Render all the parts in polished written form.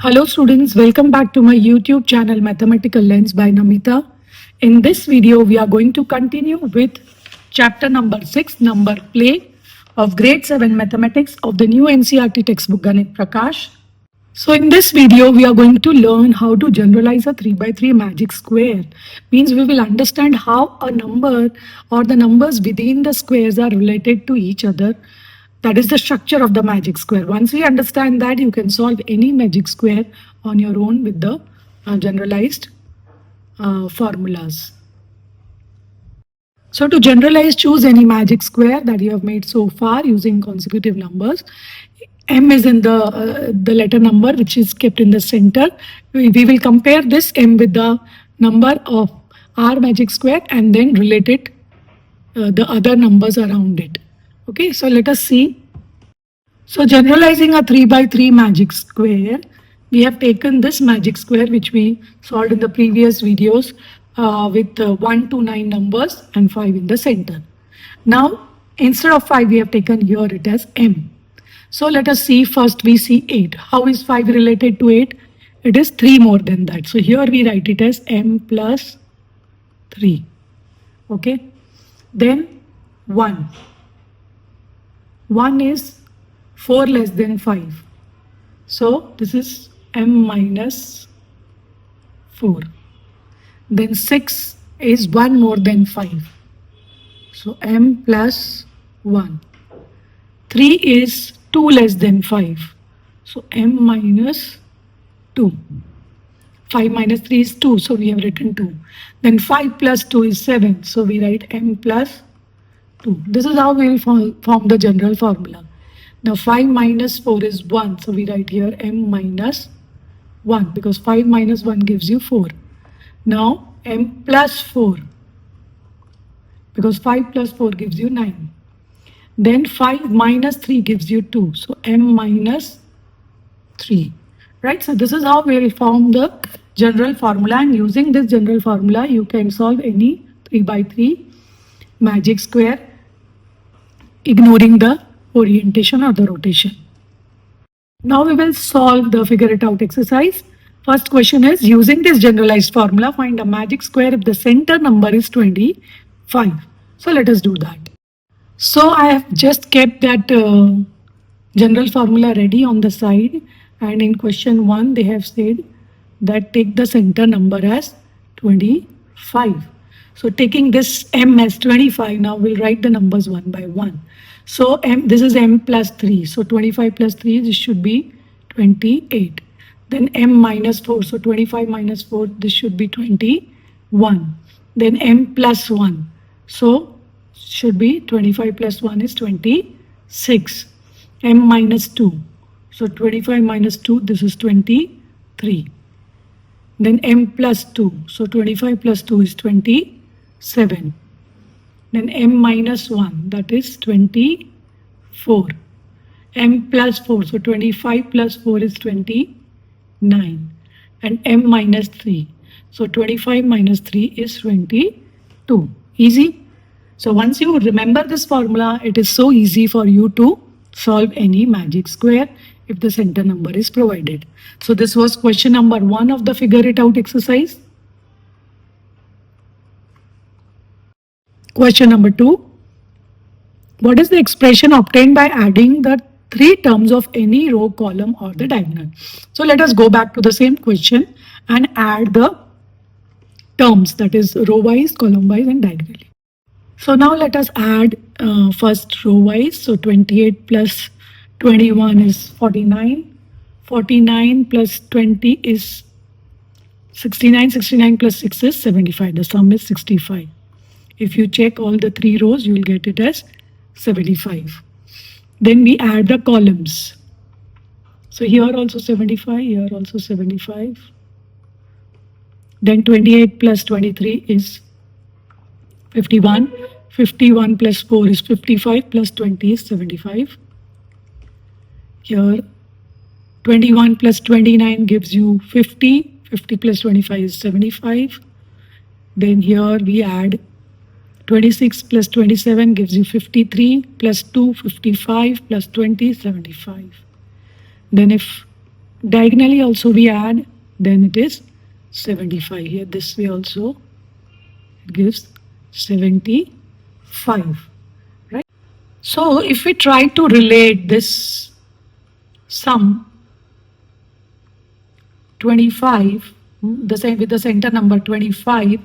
Hello students, welcome back to my YouTube channel Mathematical Lens by Namita. In this video, we are going to continue with chapter number 6, number play of grade 7 mathematics of the new NCERT textbook Ganit Prakash. So in this video, we are going to learn how to generalize a 3 by 3 magic square. Means we will understand how a number or the numbers within the squares are related to each other. That is the structure of the magic square. Once we understand that, you can solve any magic square on your own with the generalized formulas. So to generalize, choose any magic square that you have made so far using consecutive numbers. M is in the letter number which is kept in the center. We will compare this M with the number of our magic square and then relate it the other numbers around it. Okay, so let us see. So generalizing a 3 by 3 magic square, we have taken this magic square which we solved in the previous videos with 1 to 9 numbers and 5 in the center. Now instead of 5 we have taken here it as M. So let us see, first we see 8. How is 5 related to 8? It is 3 more than that. So here we write it as M plus 3. Okay. Then 1. 1 is 4 less than 5. So this is M minus 4. Then 6 is 1 more than 5. So M plus 1. 3 is 2 less than 5. So M minus 2. 5 minus 3 is 2. So we have written 2. Then 5 plus 2 is 7. So we write M plus 2. This is how we will form the general formula. Now 5 minus 4 is 1. So we write here M minus 1 because 5 minus 1 gives you 4. Now M plus 4 because 5 plus 4 gives you 9. Then 5 minus 3 gives you 2. So M minus 3. Right? So this is how we will form the general formula, and using this general formula you can solve any 3 by 3 magic square ignoring the orientation or the rotation. Now we will solve the figure it out exercise. First question is, using this generalized formula, find a magic square if the center number is 25. So let us do that. So I have just kept that general formula ready on the side, and in question 1 they have said that take the center number as 25. So taking this M as 25, now we'll write the numbers one by one. So M, this is M plus 3. So 25 plus 3, this should be 28. Then M minus 4. So 25 minus 4, this should be 21. Then M plus 1. So should be 25 plus 1 is 26. M minus 2. So 25 minus 2, this is 23. Then M plus 2. So 25 plus 2 is 27. Then M minus 1, that is 24. M plus 4, so 25 plus 4 is 29. And M minus 3, so 25 minus 3 is 22. Easy. So once you remember this formula, it is so easy for you to solve any magic square if the center number is provided. So this was question number 1 of the figure it out exercise. Question number 2. What is the expression obtained by adding the 3 terms of any row, column or the diagonal? So let us go back to the same question and add the terms, that is row wise, column wise and diagonally. So now let us add first row wise. So 28 plus 21 is 49. 49 plus 20 is 69. 69 plus 6 is 75. The sum is 65. If you check all the 3 rows, you will get it as 75. Then we add the columns. So here also 75, here also 75. Then 28 plus 23 is 51. 51 plus 4 is 55 plus 20 is 75. Here 21 plus 29 gives you 50. 50 plus 25 is 75. Then here we add 26 plus 27 gives you 53, plus 2, 55, plus 20, 75. Then if Diagonally also we add, then it is 75. Here this way also it gives 75, right? So if we try to relate this sum 25, the same with the center number 25,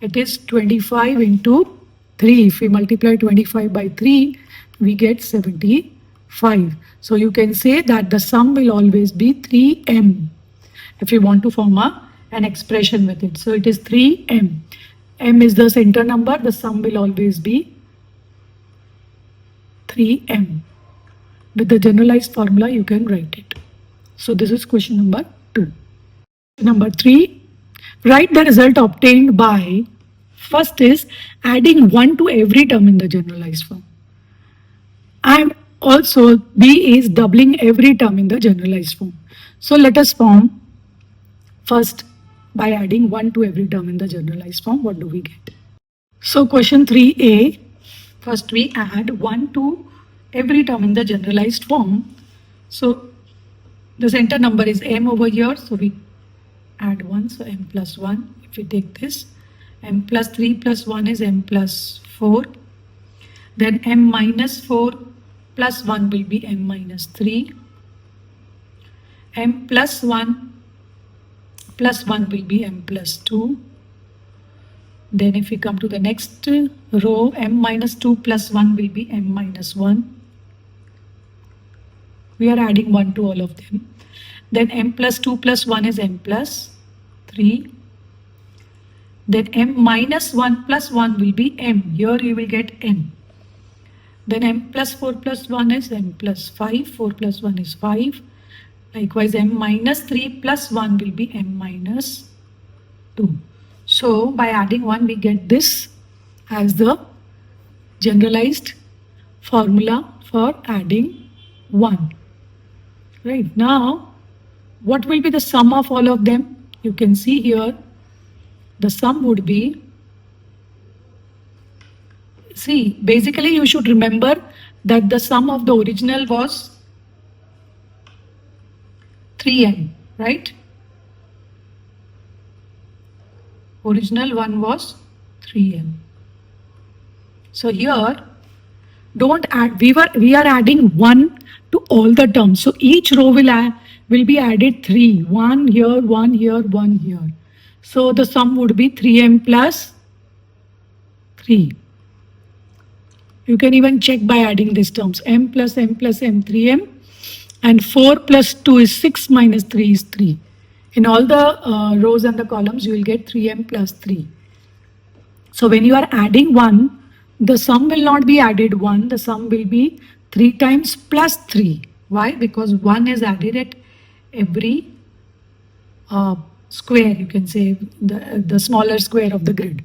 it is 25 into 3. If we multiply 25 by 3, we get 75. So you can say that the sum will always be 3m if you want to form an expression with it. So it is 3m. M is the center number, the sum will always be 3m. With the generalized formula, you can write it. So this is question number 2. Number 3, write the result obtained by, first is adding 1 to every term in the generalized form. And also B is doubling every term in the generalized form. So let us form first by adding 1 to every term in the generalized form. What do we get? So question 3a, first we add 1 to every term in the generalized form. So the center number is m over here, so we add 1, so m plus 1. If we take this, m plus 3 plus 1 is m plus 4. Then m minus 4 plus 1 will be m minus 3. M plus 1 plus 1 will be m plus 2. Then if we come to the next row, m minus 2 plus 1 will be m minus 1. We are adding 1 to all of them. Then m plus 2 plus 1 is m plus 3. Then m minus 1 plus 1 will be m. Here you will get m. Then m plus 4 plus 1 is m plus 5. 4 plus 1 is 5. Likewise, m minus 3 plus 1 will be m minus 2. So by adding 1, we get this as the generalized formula for adding 1. Right, now what will be the sum of all of them? You can see here the sum would be, see, basically you should remember that the sum of the original was 3m, right? Original one was 3m. So here don't add, we are adding 1 to all the terms. So each row will be added 3. 1 here, 1 here, 1 here. So the sum would be 3m plus 3. You can even check by adding these terms. M plus m plus m, 3m. And 4 plus 2 is 6 minus 3 is 3. In all the rows and the columns, you will get 3m plus 3. So when you are adding 1, the sum will not be added 1. The sum will be 3 times plus 3. Why? Because 1 is added at every square, you can say, the smaller square of the grid.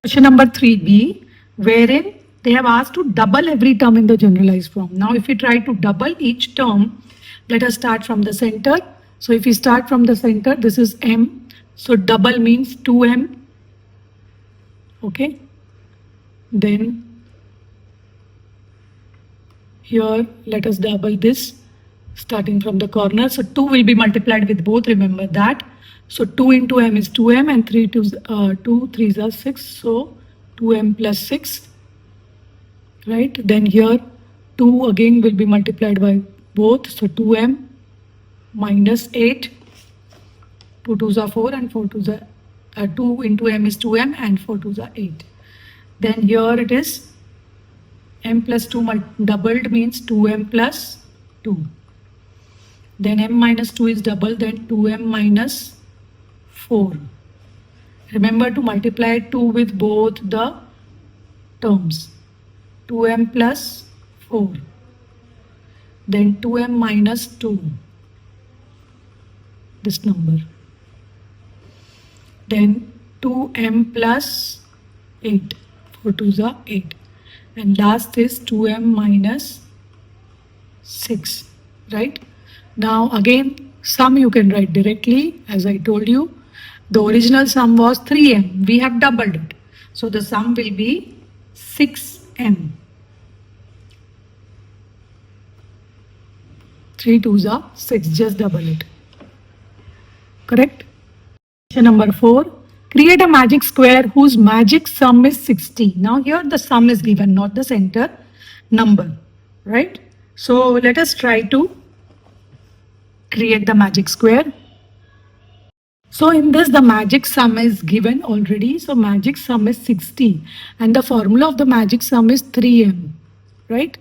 Question number 3b, wherein they have asked to double every term in the generalized form. Now if we try to double each term, let us start from the center. So if we start from the center, this is m. So double means 2m. Okay. Then here let us double this starting from the corner. So 2 will be multiplied with both, remember that. So 2 into m is 2m and 2 3s are 6. So 2m plus 6. Right. Then here 2 again will be multiplied by both. So 2m minus 8. 2 2s are 4 and 4 2s are 2 into m is 2m and 4 2s are 8. Then here it is m plus 2 doubled means 2m plus 2. Then m minus 2 is double, then 2m minus 4. Remember to multiply 2 with both the terms. 2m plus 4. Then 2m minus 2. This number. Then 2m plus 8. 4 2s are 8. And last is 2m minus 6. Right? Now again, sum you can write directly. As I told you, the original sum was 3m. We have doubled it. So the sum will be 6m. 3 2s are 6, just double it. Correct? Question number 4. Create a magic square whose magic sum is 60. Now here the sum is given, not the center number, right? So let us try to create the magic square. So in this the magic sum is given already. So magic sum is 60 and the formula of the magic sum is 3m, right?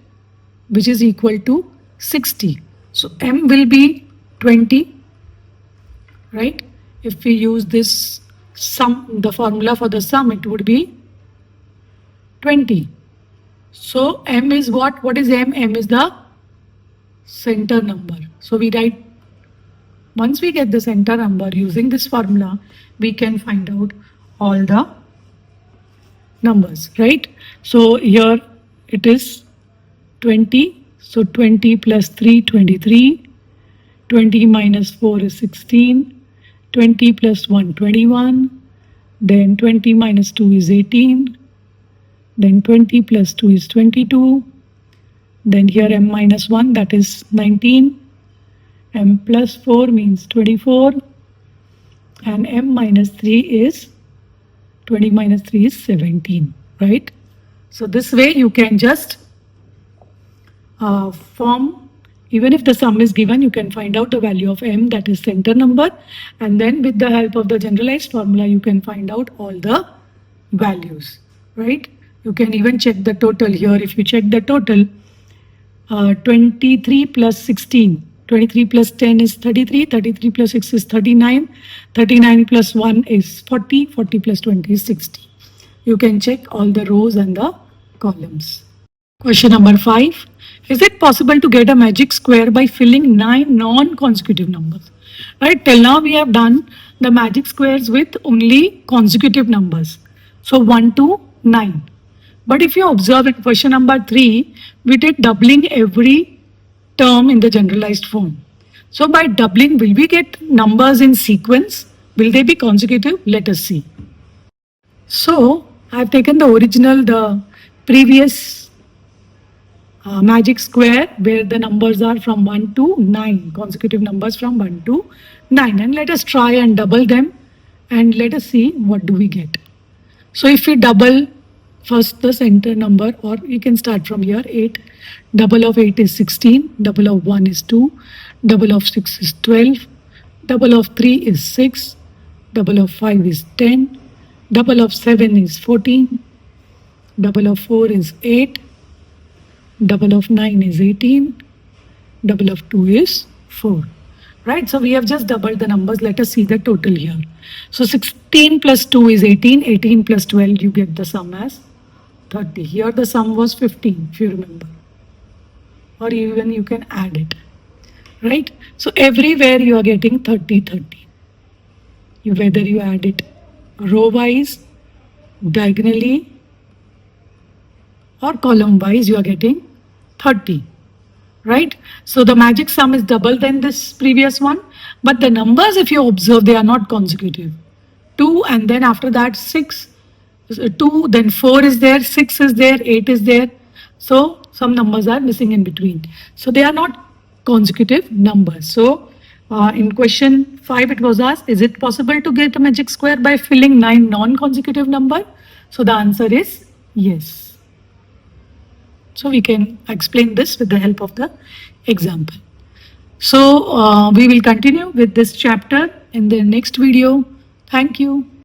Which is equal to 60. So m will be 20, right? If we use this sum, the formula for the sum, it would be 20. So m is what? What is m? M is the center number. So we write, once we get the center number using this formula, we can find out all the numbers, right? So here it is 20. So 20 plus 3, 23. 20 minus 4 is 16. 20 plus 1, 21. Then 20 minus 2 is 18. Then 20 plus 2 is 22. Then here m minus 1, that is 19. M plus 4 means 24. And m minus 3 is 20 minus 3 is 17, right? So this way you can just form, even if the sum is given, you can find out the value of m, that is center number, and then with the help of the generalized formula you can find out all the values, right? You can even check the total here. If you check the total, 23 plus 16, 23 plus 10 is 33, 33 plus 6 is 39, 39 plus 1 is 40, 40 plus 20 is 60. You can check all the rows and the columns. Question number 5. Is it possible to get a magic square by filling 9 non-consecutive numbers? Right, till now we have done the magic squares with only consecutive numbers. So 1 to 9. But if you observe in question number 3, we did doubling every term in the generalized form. So by doubling, will we get numbers in sequence? Will they be consecutive? Let us see. So I have taken the original, the previous magic square where the numbers are from 1 to 9, consecutive numbers from 1 to 9, and let us try and double them and let us see what do we get. So if we double first the center number, or you can start from here, 8, double of 8 is 16, double of 1 is 2, double of 6 is 12, double of 3 is 6, double of 5 is 10, double of 7 is 14, double of 4 is 8, double of 9 is 18, double of 2 is 4, right? So we have just doubled the numbers. Let us see the total here. So 16 plus 2 is 18, 18 plus 12, you get the sum as 30. Here the sum was 15, if you remember, or even you can add it, right? So everywhere you are getting 30, 30. Whether you add it row wise, diagonally, or column wise, you are getting 30, right? So the magic sum is double than this previous one, but the numbers, if you observe, they are not consecutive. 2 and then after that 6, 2, then 4 is there, 6 is there, 8 is there. So some numbers are missing in between. So they are not consecutive numbers. So in question 5 it was asked, is it possible to get a magic square by filling 9 non-consecutive number? So the answer is yes. So we can explain this with the help of the example. So we will continue with this chapter in the next video. Thank you.